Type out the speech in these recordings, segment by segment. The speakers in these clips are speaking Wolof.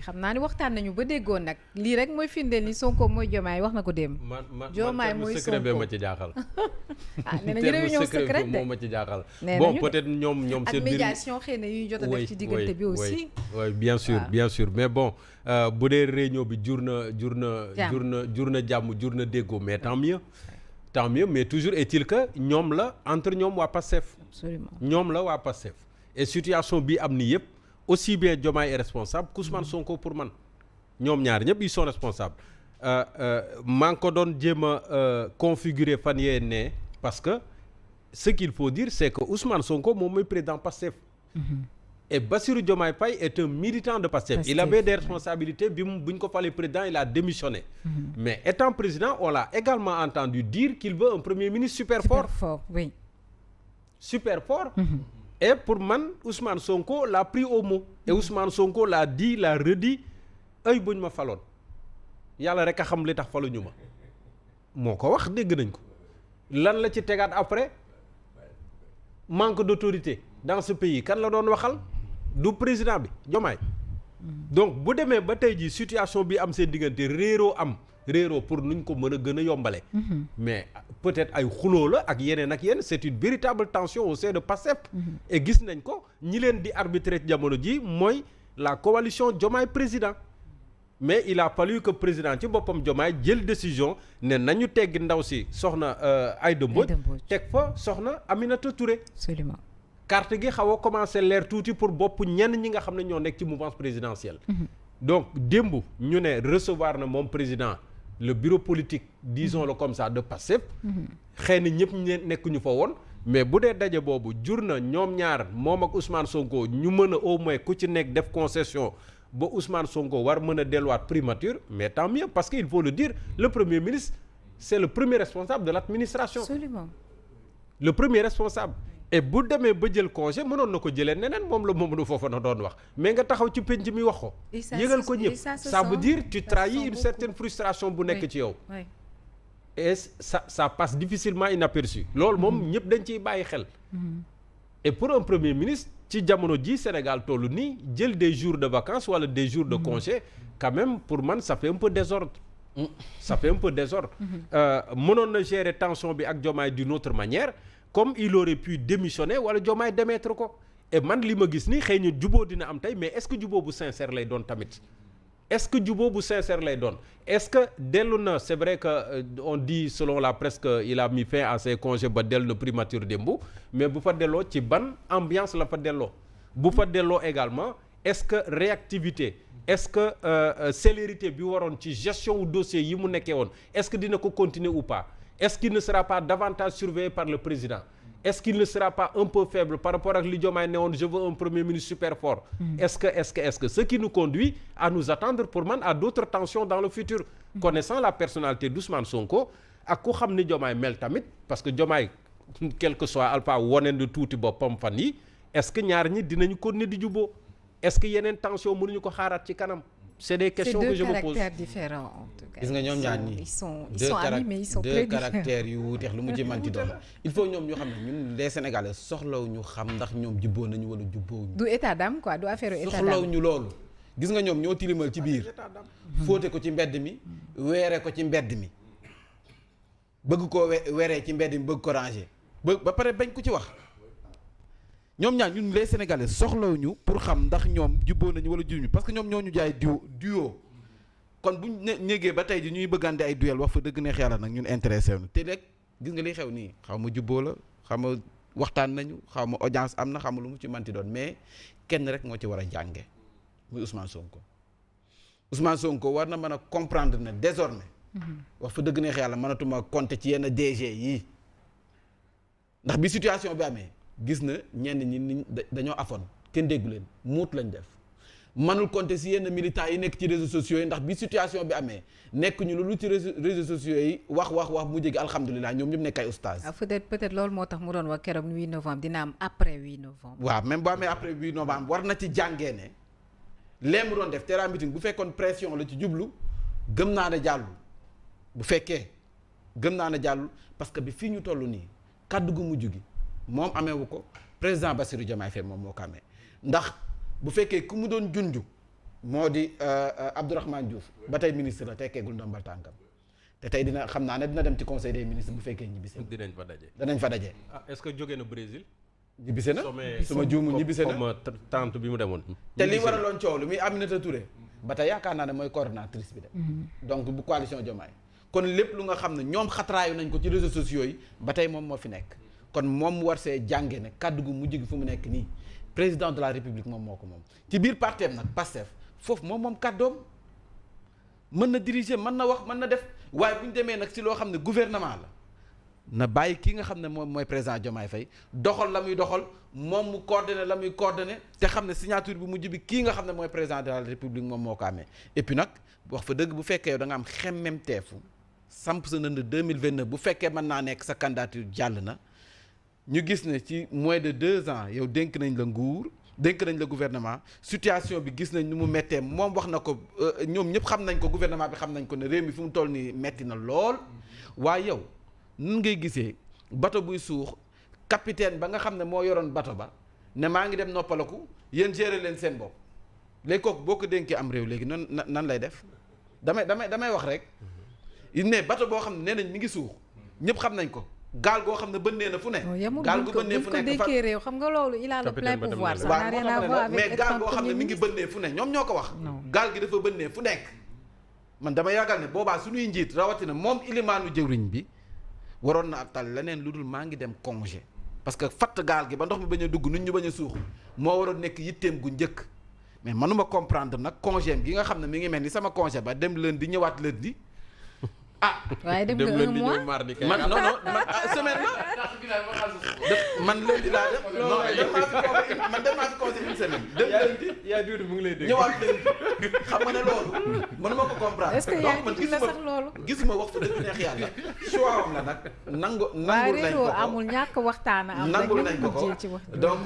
xam naa ni waxtaan nañu ba déggoon nag lii rek mooy firndeel ni Sonko mooy Diomaye wax na ko démb. Diomaye mooy secret Sonko ma ci jaaxal. ah nee nañu réunion secrète de moo ma ci jaaxal. nee bon nañu peut-être ñoom ak seen biir médiation xëy na yu ñu jot a def ci diggante bi aussi. oui bien sûr bien sûr mais bon bu dee réunion bi jur na jàmm jur na déggoo mais tant mieux mais toujours est-il que ñoom la entre ñoom waa Pastef. absolument ñoom la waa Pastef et situation bi am ni yëpp aussi bien Diomaye est responsable qu'Ousmane Sonko pour man. ñoom ñaar ñëpp ils sont responsables maa ngi ko doon jéem a configurer fan yee ne parce que ce qu'il faut dire c'est que Ousmane Sonko moom mooy président Pastef et Bassirou Diomaye Faye est un militant de Pastef il avait des responsabilités bu ñu ko falee président il a démissionné mais étant président on l'a également entendu dire qu'il veut un premier ministre super fort oui super fort et pour man Ousmane Sonko l'a pris au mot et Ousmane Sonko l'a dit l'a redit ay buñ ma faloon yàlla rek a xam li tax faluñu ma moo ko wax dégg nañ ko lan la ci tegaat après manque d'autorité dans ce pays kan la doon waxal du président bi Diomaye donc bu demee ba tey jii situation bi am seen diggante réeroo pour nuñ ko mën a gën a yombale mais peut-être ay xuloo la ak yeneen c'est une véritable tension au sein de Pastef et gis nañ ko ñi leen di arbitrer jamono ji mooy la coalition Diomaye président mais il a fallu que président ci boppam Diomaye jël décision ne nañu teggi ndaw si soxna Aïda Mbodj teg fa soxna Aminata Touré. absolument carte gi xaw a commencé leer tuuti pour bopp ñenn ñi nga xam ne ñoo nekk ci mouvance présidentielle. donc démb ñu ne recevoir na moom président le bureau politique disons-le comme ça de Pastef. xëy na ñëpp nekkuñu fa woon. mais bu dee daje boobu jur na ñoom ñaar moom ak Ousmane Sonko ñu mën a au moins ku ci nekk def concession. ba Ousmane Sonko war mën a delluwaat primature mais tant mieux parce que il faut le dire le premier ministre c'est le premier responsable de l'administration. absolument le premier responsable. et bu demee ba jël congé mënoon na ko jëlee neneen moom la Mamadou Fofana doon wax mais nga taxaw ci penc mi wax ko. yëgal ko ñëpp ça veut dire tu trahis une certaine frustration bu nekk ci yow. et ça passe difficilement inaperçu. loolu moom ñëpp dañ ciy bàyyi xel. et pour un premier ministre. ci jamono ji Sénégal tollu nii jël des jours de vacances wala des jours de congé quand même pour man ça fait un peu désordre mënoon na gérer tension bi ak Diomaye d'une autre manière comme il aurait pu démissionner wala Diomaye démettre ko et man li ma gis ni xëy na juboo dina am tey mais est-ce que juboo bu sincère lay doon tamit est-ce que dellu na c'est vrai que on dit selon la presse que il a mis fin à ses congés ba dellu na primature démb mais bu fa delloo ci ban ambiance la fa delloo bu fa delloo également est-ce que réactivité est-ce que célérité bi waroon ci gestion wu dossier yi mu nekkee woon est-ce que dina ko continuer ou pas est-ce qu'il ne sera pas davantage surveillé par le président est-ce qu'il ne sera pas un peu faible par rapport ak li Diomaye ne woon je veux un premier ministre super fort est-ce que ce qui nous conduit à nous attendre pour man à d'autres tensions dans le futur connaissant la personnalité d'Ousmane Sonko ak ku xam ni Diomaye mel tamit parce que Diomaye quel que soit alpha woneen di tuuti boppam fan yi est-ce que ñaar ñi dinañu continuer di juboo est-ce que yeneen tension mënuñu ko xaaraat ci kanam c'est des questions que je me pose. C'est deux caractères différents en tout cas. gis nga ñoom ñaar ñii ils sont amis mais ils sont très différents. deux caractères yu wuuteex lu mu ci manti doon il faut ñoom ñu xam ne ñun les Sénégalais soxlaw ñu xam ndax ñoom jubboo nañu wala jubboowuñu. du état d'âme quoi du affaire état d'âme. soxlaw ñu loolu gis nga ñoom ñoo tilimal ci biir fóote ko ci mbedd mi weere ko ci mbedd mi bëgg koo weeree ci mbedd mi bëgg ko ranger ba pare bañ ko ci wax ñoom ñaar ñun les Sénégalais soxlawuñu pour xam ndax ñoom jubboo nañu wala juñu parce que ñoom ñoo ñu jaay duo kon buñ ñégee ba tey ji ñuy bëggante ay duel wax fa dëgg neex yàlla nag ñun intéressé wuñu te rek gis nga li xew nii xaw ma jubboo la xaw ma waxtaan nañu xaw ma audience am na xaw ma lu mu ci manti doon mais kenn rek moo ci war a jànge muy Ousmane Sonko war na mën a comprendre ne désormais wax fa dëgg neex yàlla mënatuma compter ci yenn DG yii ndax bi situation bi amee gis na ñenn ñi dañoo afoon kenn déggu leen muut lañ def manul compter si yenn militants yi nekk ci réseaux sociaux yi ndax bi situation bi amee nekk ñu lu ci réseaux sociaux yi wax mu jéggi alhamdulilah ñoom ñëpp nekk ay oustaz. peut-être loolu moo tax mu doon wax keroog 8 novembre dina am après 8 novembre. waaw même boo amee après 8 novembre war na ci jàngee ne lee mu doon def terrain meeting bu fekkoon pression la ci jublu gëm naa ne jàllul bu fekkee gëm naa ne jàllul parce que bi fii ñu toll nii kaddu gu mujj gi. moom ameewu ko président Bassirou Diomaye Faye moom moo ko amee ndax bu fekkee ku mu doon junju moo di Abdourahmane Diouf ba tey ministre la tekkeegul ndombal tànkam te tey xam naa ne dina dem ci conseil des ministres bu fekkee ñibbise. danañ fa daje. ah est-ce que jóge na Brésil. ñibbise na suma juumu ñibbise na comme tante bi mu demoon. te li waraloon coow lu muy Aminata Touré ba tey yaakaar naa ne mooy coordonnatrice bi de. donc bu coalition Diomaye kon lépp lu nga xam ne ñoom xatraayu nañ ko ci réseaux sociaux yi ba tey moom moo fi nekk kon moom mu war see jànge ne kàddu gu mujj gi fu mu nekk nii président de la république moom moo ko moom ci biir parteem nag Pastef foofu moom kàddoom mën na diriger mën na wax mën na def waaye bu ñu demee nag si loo xam ne gouvernement la na bàyyi kii nga xam ne moom mooy président Diomaye Faye doxal la muy doxal moom mu coordonné la muy coordonné te xam ne signature bu mujj bi kii nga xam ne mooy président de la république moom moo ko amee et puis nag wax fa dëgg bu fekkee yow da nga am xemmem teefu samp sa nënd 2029 bu fekkee mën naa nekk sa candidature jàll na ñu gis ne ci moins de 2 ans yow dénk nañ la nguur dénk nañ la gouvernement situation bi gis nañ ni mu méttee moom wax na ko ñoom ñëpp xam nañ ko gouvernement bi xam nañ ko ne réew mi fi mu toll nii metti na lool waaye yow nun ngay gisee bato buy suux capitaine ba nga xam ne moo yoroon bato ba ne maa ngi dem noppalaku yéen gérer leen seen bopp léegi kooku boo ko dénkee am réew léegi nan lay def damay wax rek ne bato boo xam ne nee nañ mi ngi suux ñëpp xam nañ ko gaal goo xam ne bënnee na fu ne. gaal gu bënnee fu nekk fa réew xam nga loolu il a le plein pouvoir. ça n'a rien à voir avec mais gaal goo xam ne mi ngi bënnee fu ne ñoom ñoo ko wax. gaal gi dafa bënnee fu nekk. man dama yaakaar ne boobaa suñuy njiit rawatina moom ilimaanu jëwriñ bi waroon na tal leneen lu dul maa ngi dem congé parce que fatt gaal gi ba ndox mi bañ a dugg nit ñu bañ a suux moo waroon nekk yitteem gu njëkk mais manuma comprendre nag congé gi nga xam ne mi ngi mel ni sama congé ba dem lundi ñëwaat lundi. waaye dem nga un mois man semaine la man lundi laa def man dem naa fi conseil une semaine dem lundi yaa duudi mu ngi lay dégg ñëwaat lundi xam nga ne loolu mënuma ko comprendre est-ce que yaa ngi la sax loolu gisuma wax fa dëgg neex yàlla choix am la nag nangul nañ ko amul ñàkk waxtaan am nangul nañ ko donc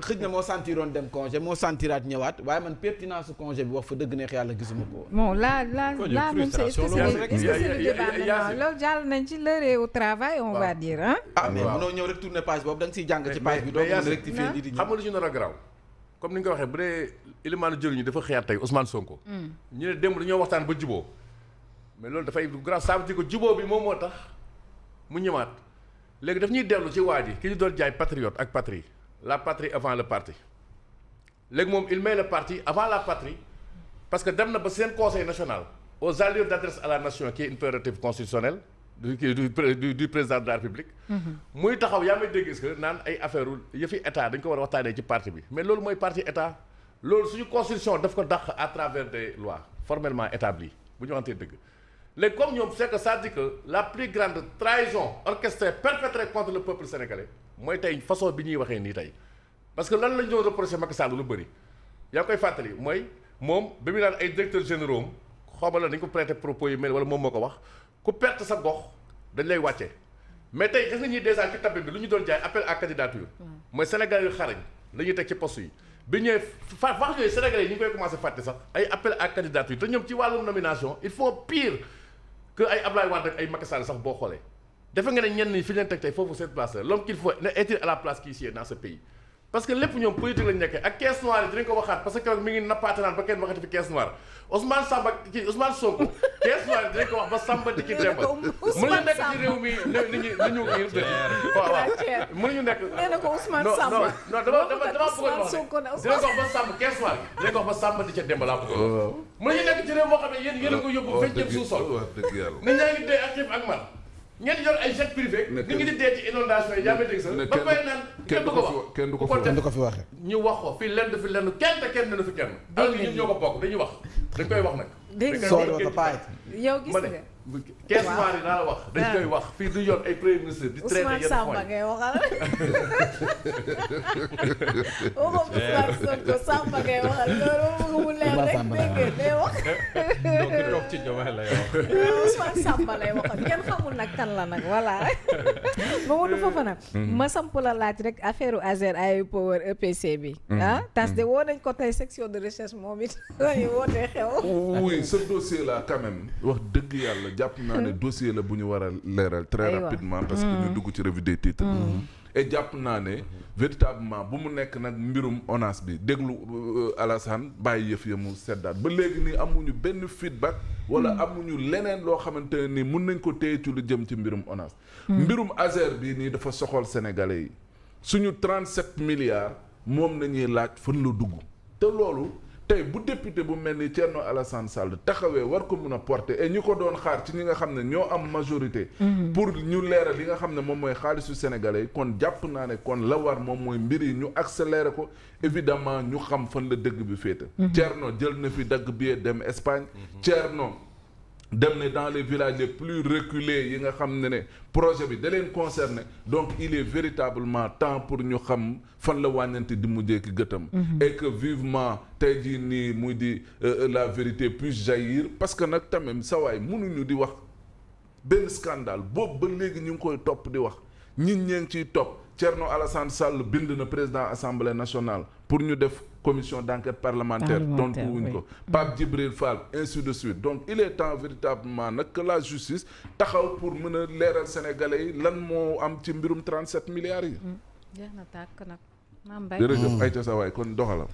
xëj na moo sentiroon dem congé moo sentiraat ñëwaat waaye man pertinence congé bi wax fa dëgg neex yàlla gisuma ko bon là même c'est loolu jàll nañ ci l'heure au travail on va dire mais mënoo ñëw rek tourner page boobu da nga siy jàng ci page bi doo mën a rectifier lii di xam nga lu ñu nar a garaaw comme ni nga ko waxee bu dee ilimaanu jëriñu dafa xëyaat tey Ousmane Sonko ñu ne démb dañoo waxtaan ba juboo mais loolu dafay grave ça veut dire que juboo bi moom moo tax mu ñëwaat léegi daf ñuy dellu ci waa ji ki ñu doon jaay patriote ak patrie la patrie avant le parti léegi moom il met le parti avant la patrie parce que dem na ba seen conseil national aux allures d'adresse à la nation qui est une prérogative constitutionnelle du président de la République muy taxaw yaa may dégg est-ce que naan ay affaire yëfi état dañ ko war a waxtaanee ci parti bi mais loolu mooy parti état loolu suñu constitution daf ko dàq à travers des lois formellement établies bu ñu waxantee dëgg léegi comme ñoom c'est que ça dit que la plus grande trahison orchestrée perpétrée contre le peuple sénégalais mooy tey façon bi ñuy waxee nii tey parce que lan lañ doon reproché Macky Sall lu bëri yaa ngi koy fàttali mooy moom ba mu naan ay directeurs généraux xawma la dañ ko prêter propos yi mel wala moom moo ko wax ku perte sa gox dañ lay wàccee mais tey gis nga ñuy déjà ci tableau bi lu ñu doon jaay appel à candidature mooy Sénégal yu xarañ la ñuy teg ci poste yi bi ñëwee wax yooyu Sénégalais yi ñu ngi koy commencé fàtte sax ay appel à candidature te ñoom ci wàllum nomination il faut pire que ay Ablaye Wade ak ay Macky Sall sax boo xoolee defe nga ne ñenn ñi fi leen teg tey foofu cette place la l'homme qu'il faut être à la place qui est dans ce pays parce que lépp ñoom politique lañu nekkee ak caisse noire yi dinañ ko waxaat parce que keroog mi ngi nappaate naan ba kenn waxati fi caisse noire Ousmane Sonko caisse noire yi dinañ ko wax ba Samba di ci Demba mënuñu nekk ci réew mi ni ñu waaw mënuñu nekk nee na ko Ousmane Samba non dama bëgg wax dinañ ko wax ba Samba caisse noire yi dinañ ko wax ba Samba di ca Demba laa bëgg mënuñu nekk ci réew moo xam ne yéen a ko yóbbu 20e sous-sol nit ñaa ngi dee ak xiif ak mar ngeen yor ay jet privé ni ngi di dee ci inondation yi yaa ngi dégg sax ba koy naan kenn du ko wax kenn du ko fi waxee ñu wax ko fii lenn fi lenn kenn te kenn ne fi kenn alors que ñun ñoo ko bokk dañuy wax dañ koy wax nag dégg yow gis nga caisse noire yi daa la wax dañ koy wax fii du yoon ay premier ministre di traité yenn Samba ngay waxal Samba ngay waxal loolu mu leer rek dégg day wax donc toog ci Diomaye lay wax Ousmane Samba lay waxal kenn xamul nag kan la nag voilà Mamadou Fofana ma samp la laaj rek affaire Azer ay Power EPC bi tas de woo nañ ko tey section de recherche moom it lañu wootee xew oui ce dossier là quand même wax dëgg yàlla jàpp naa ne dossier la bu ñu war a leeral très rapidement parce que ñu dugg ci revue des titres et jàpp naa ne véritablement bu mu nekk nag mbirum ONAS bi déglu Alassane bàyyi yëf ya mu seddaat ba léegi nii amuñu benn feedback wala amuñu leneen loo xamante ne nii mun nañ ko téye ci lu jëm ci mbirum ONAS mbirum Azer bii nii dafa soxal sénégalais yi suñu 37 milliards moom nañuy laaj fan la dugg te loolu tey bu député bu mel ni Thierno Alassane Sall taxawee war ko mun a porter et ñi ko doon xaar ci ñi nga xam ne ñoo am majorité pour ñu leeral li nga xam ne moom mooy xaalisu sénégalais yi kon jàpp naa ne kon la war moom mooy mbir yi ñu accélérer ko évidemment ñu xam fan la dëgg bi féete Thierno jël na fi dagg billet dem Espagne Thierno dem ne dans les villages les plus reculés yi nga xam ne projet bi da leen concerné donc il est véritablement temps pour ñu xam fan la wàññante di mujjee ki gëtam et que vivement tey jii nii muy di la vérité puisse jaillir parce que nag tamit sa waay mënuñu di wax benn scandale boobu ba léegi ñu ngi koy topp di wax ñit ñee ngi ciy topp Thierno Alassane Sall bind na président assemblée nationale pour ñu def commission d'enquête parlementaire tontu wuñ ko Pape Djibril Fall ainsi de suite donc il est temps véritablement nag que la justice taxaw pour mën a leeral sénégalais yi lan moo am ci mbirum 37 milliards yi jeex na tàkk nag maam Mbaye jërëjëf ay ta sa waay kon doxalam